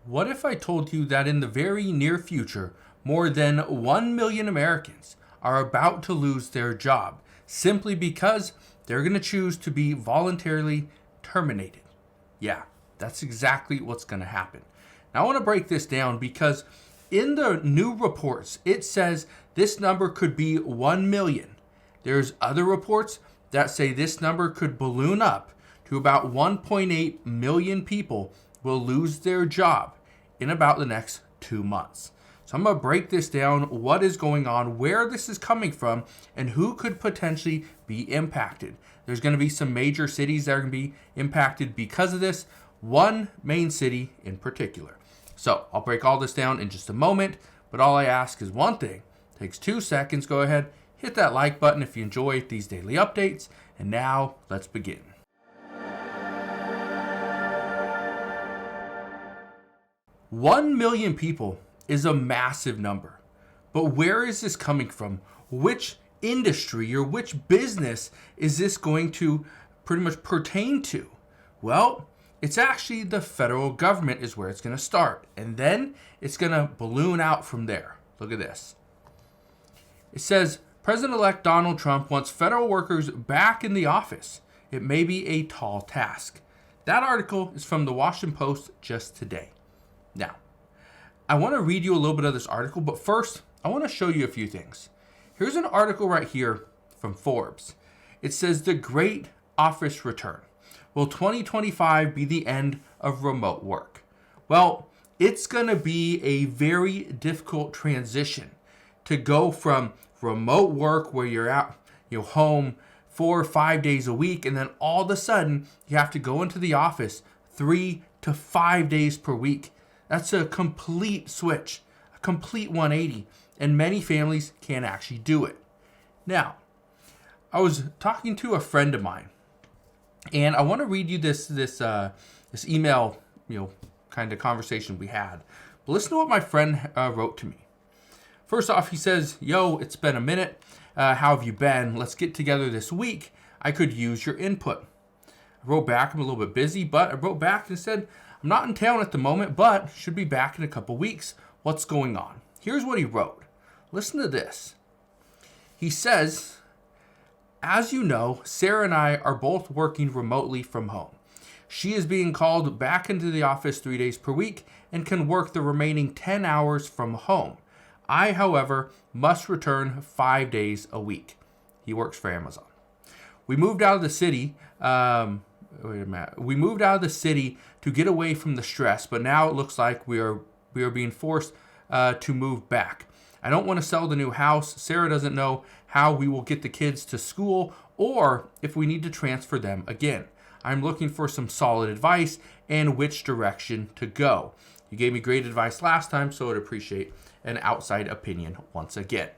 What if I told you that in the very near future, more than 1 million Americans are about to lose their job simply because they're going to choose to be voluntarily terminated? Yeah, that's exactly what's going to happen. Now, I want to break this down because in the new reports, it says this number could be 1 million. There's other reports that say this number could balloon up to about 1.8 million people will lose their job in about the next 2 months. So I'm going to break this down, what is going on, where this is coming from, and who could potentially be impacted. There's going to be some major cities that are going to be impacted because of this, one main city in particular. So I'll break all this down in just a moment, but all I ask is one thing. It takes 2 seconds. Go ahead, hit that like button if you enjoy these daily updates. And now let's begin. 1 million people is a massive number. But where is this coming from? Which industry or which business is this going to pretty much pertain to? Well, it's actually the federal government is where it's going to start. And then it's going to balloon out from there. Look at this. It says, President-elect Donald Trump wants federal workers back in the office. It may be a tall task. That article is from the Washington Post just today. Now, I want to read you a little bit of this article, but first, I want to show you a few things. Here's an article right here from Forbes. It says, The Great Office Return. Will 2025 be the end of remote work? Well, it's going to be a very difficult transition to go from remote work where you're at, home 4 or 5 days a week, and then all of a sudden you have to go into the office 3 to 5 days per week. That's a complete switch, a complete 180, and many families can't actually do it. Now, I was talking to a friend of mine, and I want to read you this email, kind of conversation we had. But listen to what my friend wrote to me. First off, he says, "Yo, it's been a minute. How have you been? Let's get together this week. I could use your input." I wrote back, I'm a little bit busy, but I wrote back and said, "I'm not in town at the moment, but should be back in a couple weeks. What's going on?" Here's what he wrote. Listen to this. He says, "As you know, Sarah and I are both working remotely from home. She is being called back into the office 3 days per week and can work the remaining 10 hours from home. I, however, must return 5 days a week." He works for Amazon. We moved out of the city. We moved out of the city to get away from the stress, but now it looks like we are being forced to move back. I don't want to sell the new house. Sarah doesn't know how we will get the kids to school or if we need to transfer them again. I'm looking for some solid advice and which direction to go. You gave me great advice last time, so I'd appreciate an outside opinion once again.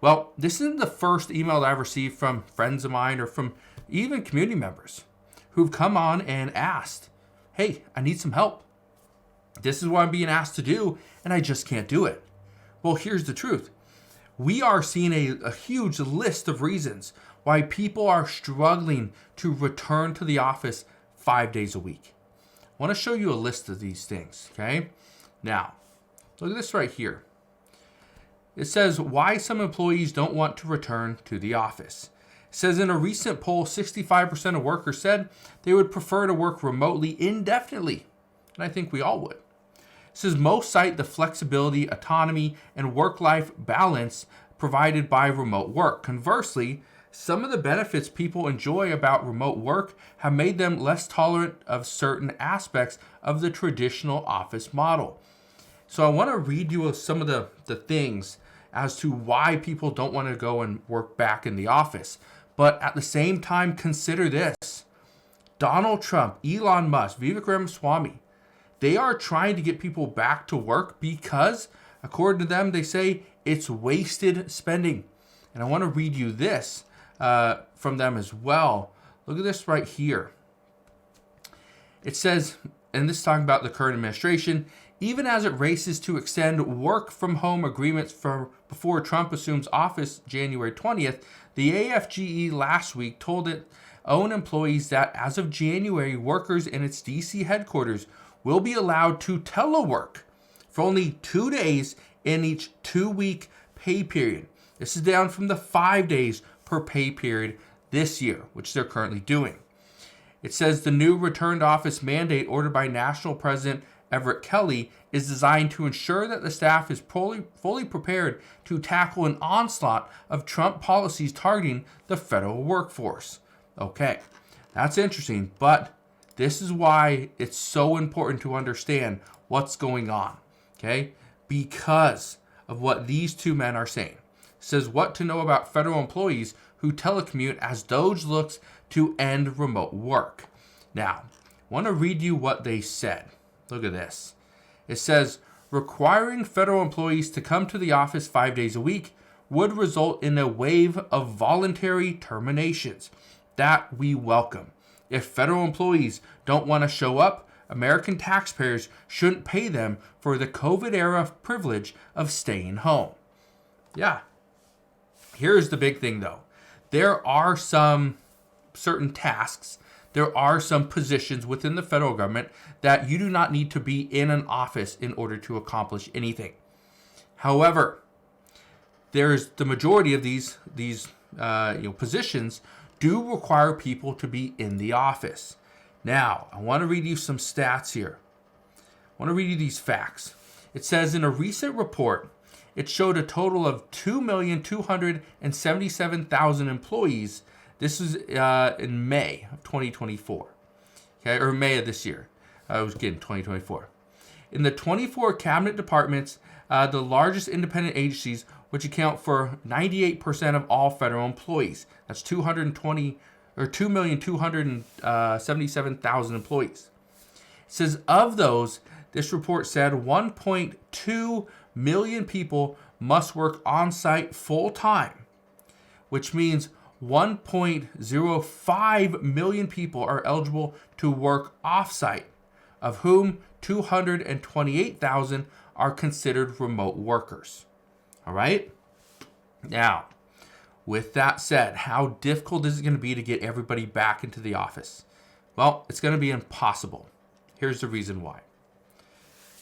Well, this isn't the first email that I've received from friends of mine or from even community members who've come on and asked, "Hey, I need some help. This is what I'm being asked to do, and I just can't do it." Well, here's the truth. We are seeing a huge list of reasons why people are struggling to return to the office 5 days a week. I want to show you a list of these things, okay? Now, look at this right here. It says why some employees don't want to return to the office. It says in a recent poll, 65% of workers said they would prefer to work remotely indefinitely. And I think we all would. It says most cite the flexibility, autonomy, and work-life balance provided by remote work. Conversely, some of the benefits people enjoy about remote work have made them less tolerant of certain aspects of the traditional office model. So I want to read you some of the things as to why people don't want to go and work back in the office. But at the same time, consider this. Donald Trump, Elon Musk, Vivek Ramaswamy, they are trying to get people back to work because, according to them, they say it's wasted spending. And I want to read you this from them as well. Look at this right here. It says, and this is talking about the current administration, even as it races to extend work from home agreements for before Trump assumes office January 20th, the AFGE last week told its own employees that as of January, workers in its DC headquarters will be allowed to telework for only 2 days in each 2-week pay period. This is down from the 5 days per pay period this year, which they're currently doing. It says the new return to office mandate ordered by National President Everett Kelly is designed to ensure that the staff is fully prepared to tackle an onslaught of Trump policies targeting the federal workforce. Okay, that's interesting, but this is why it's so important to understand what's going on, okay? Because of what these two men are saying. It says what to know about federal employees who telecommute as DOJ looks to end remote work. Now, I want to read you what they said. Look at this. It says, requiring federal employees to come to the office 5 days a week would result in a wave of voluntary terminations that we welcome. If federal employees don't want to show up, American taxpayers shouldn't pay them for the COVID era privilege of staying home. Yeah. Here's the big thing though. There are some certain tasks, there are some positions within the federal government that you do not need to be in an office in order to accomplish anything. However, there's the majority of these positions do require people to be in the office. Now, I want to read you some stats here. I want to read you these facts. It says in a recent report, it showed a total of 2,277,000 employees. This is in May of 2024, okay, or May of this year. I was getting 2024. In the 24 cabinet departments, the largest independent agencies, which account for 98% of all federal employees. That's 2,277,000 employees. It says of those, this report said 1.2 million people must work on-site full-time, which means 1.05 million people are eligible to work off-site, of whom 228,000 are considered remote workers. All right? Now, with that said, how difficult is it going to be to get everybody back into the office? Well, it's going to be impossible. Here's the reason why.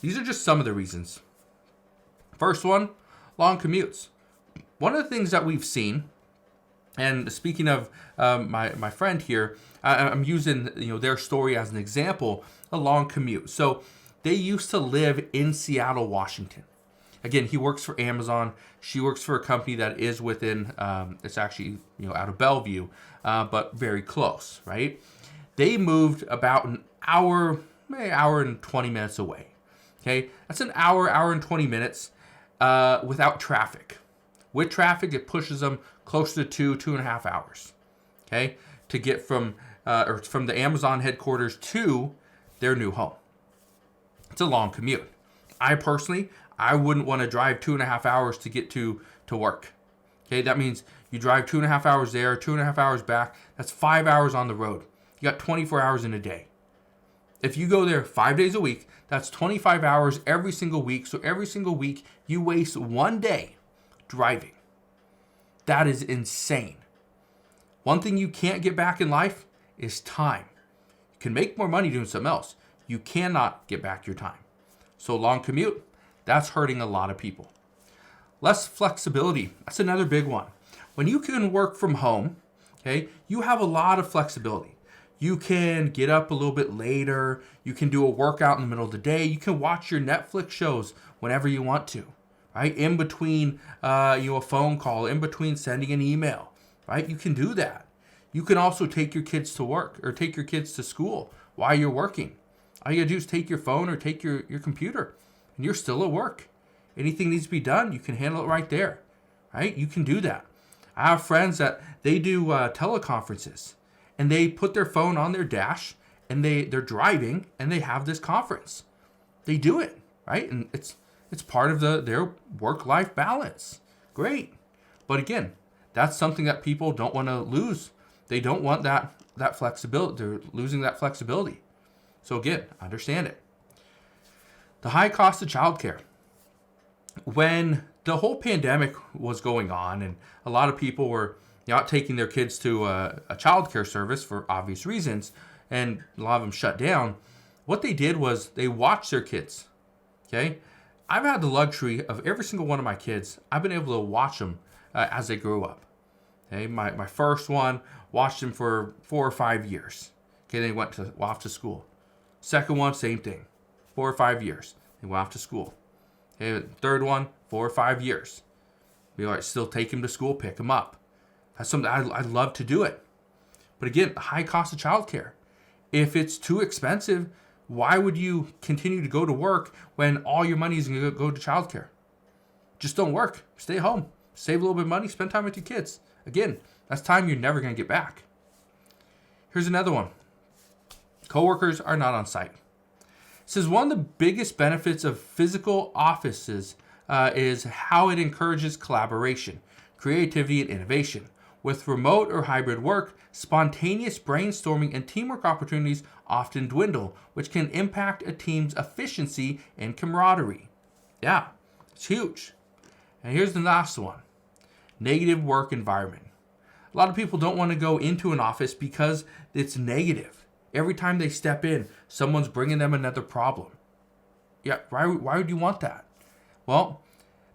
These are just some of the reasons. First one, long commutes. One of the things that we've seen, and speaking of my friend here, I'm using their story as an example, a long commute. So they used to live in Seattle, Washington. Again, he works for Amazon. She works for a company that is within, it's actually out of Bellevue, but very close, right? They moved about an hour and 20 minutes away. Okay, that's an hour and 20 minutes without traffic. With traffic, it pushes them closer to 2.5 hours. Okay, to get from the Amazon headquarters to their new home. It's a long commute. I wouldn't want to drive 2.5 hours to get to work. Okay, that means you drive 2.5 hours there, 2.5 hours back. That's 5 hours on the road. You got 24 hours in a day. If you go there 5 days a week, that's 25 hours every single week. So every single week, you waste 1 day driving. That is insane. One thing you can't get back in life is time. You can make more money doing something else. You cannot get back your time. So long commute, that's hurting a lot of people. Less flexibility, that's another big one. When you can work from home, okay, you have a lot of flexibility. You can get up a little bit later. You can do a workout in the middle of the day. You can watch your Netflix shows whenever you want to, right? In between a phone call, in between sending an email, right? You can do that. You can also take your kids to work or take your kids to school while you're working. All you gotta do is take your phone or take your computer and you're still at work. Anything needs to be done, you can handle it right there, right? You can do that. I have friends that they do teleconferences. And they put their phone on their dash and they're driving and they have this conference. They do it, right? And it's part of their work-life balance. Great. But again, that's something that people don't want to lose. They don't want that flexibility. They're losing that flexibility. So again, understand it. The high cost of childcare. When the whole pandemic was going on and a lot of people were not taking their kids to a childcare service for obvious reasons, and a lot of them shut down, What they did was they watched their kids. Okay, I've had the luxury of every single one of my kids. I've been able to watch them as they grew up. Okay, my first one, watched him for 4 or 5 years. Okay, they went off to school. Second one, same thing, 4 or 5 years. They went off to school. Okay, third one, 4 or 5 years. We like still take him to school, pick him up. That's something I love to do it. But again, the high cost of childcare. If it's too expensive, why would you continue to go to work when all your money is going to go to childcare? Just don't work. Stay home. Save a little bit of money. Spend time with your kids. Again, that's time you're never going to get back. Here's another one. Coworkers are not on site. It says one of the biggest benefits of physical offices is how it encourages collaboration, creativity, and innovation. With remote or hybrid work, spontaneous brainstorming and teamwork opportunities often dwindle, which can impact a team's efficiency and camaraderie. Yeah, it's huge. And here's the last one. Negative work environment. A lot of people don't want to go into an office because it's negative. Every time they step in, someone's bringing them another problem. Yeah, why would you want that? Well,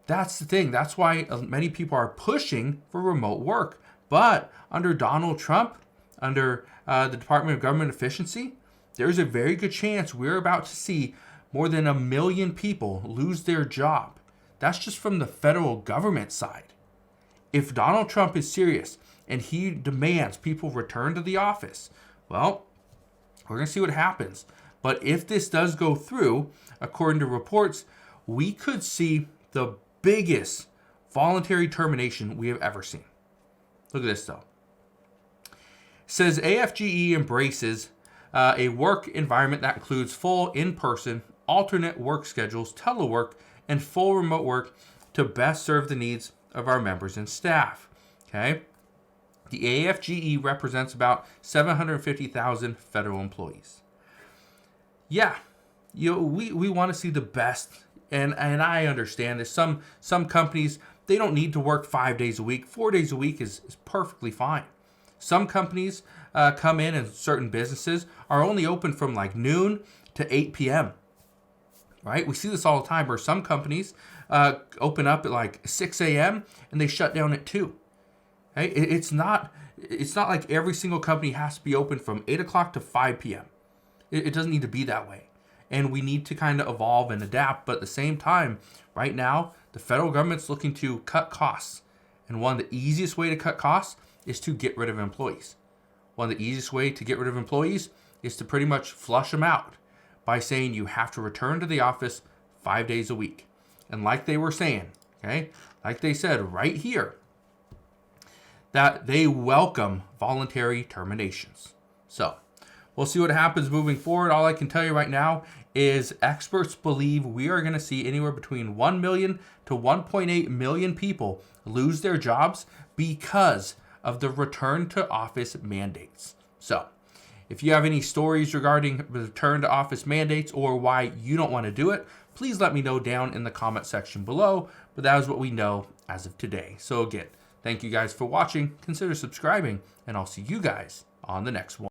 that's the thing. That's why many people are pushing for remote work. But under Donald Trump, under the Department of Government Efficiency, there's a very good chance we're about to see more than 1 million people lose their job. That's just from the federal government side. If Donald Trump is serious and he demands people return to the office, well, we're going to see what happens. But if this does go through, according to reports, we could see the biggest voluntary termination we have ever seen. Look at this, though. It says AFGE embraces a work environment that includes full in-person, alternate work schedules, telework, and full remote work to best serve the needs of our members and staff. Okay? The AFGE represents about 750,000 federal employees. Yeah, we want to see the best, and I understand this. Some companies, they don't need to work 5 days a week. 4 days a week is perfectly fine. Some companies come in and certain businesses are only open from like noon to 8 p.m. Right? We see this all the time where some companies open up at like 6 a.m. and they shut down at 2. Right? It's not like every single company has to be open from 8 o'clock to 5 p.m. It doesn't need to be that way. And we need to kind of evolve and adapt. But at the same time, right now, the federal government's looking to cut costs. And one of the easiest way to cut costs is to get rid of employees. One of the easiest way to get rid of employees is to pretty much flush them out by saying you have to return to the office 5 days a week. And like they were saying, okay, like they said right here, that they welcome voluntary terminations. So we'll see what happens moving forward. All I can tell you right now is experts believe we are going to see anywhere between 1 million to 1.8 million people lose their jobs because of the return to office mandates. So if you have any stories regarding return to office mandates or why you don't want to do it, please let me know down in the comment section below. But that is what we know as of today. So again, thank you guys for watching. Consider subscribing, and I'll see you guys on the next one.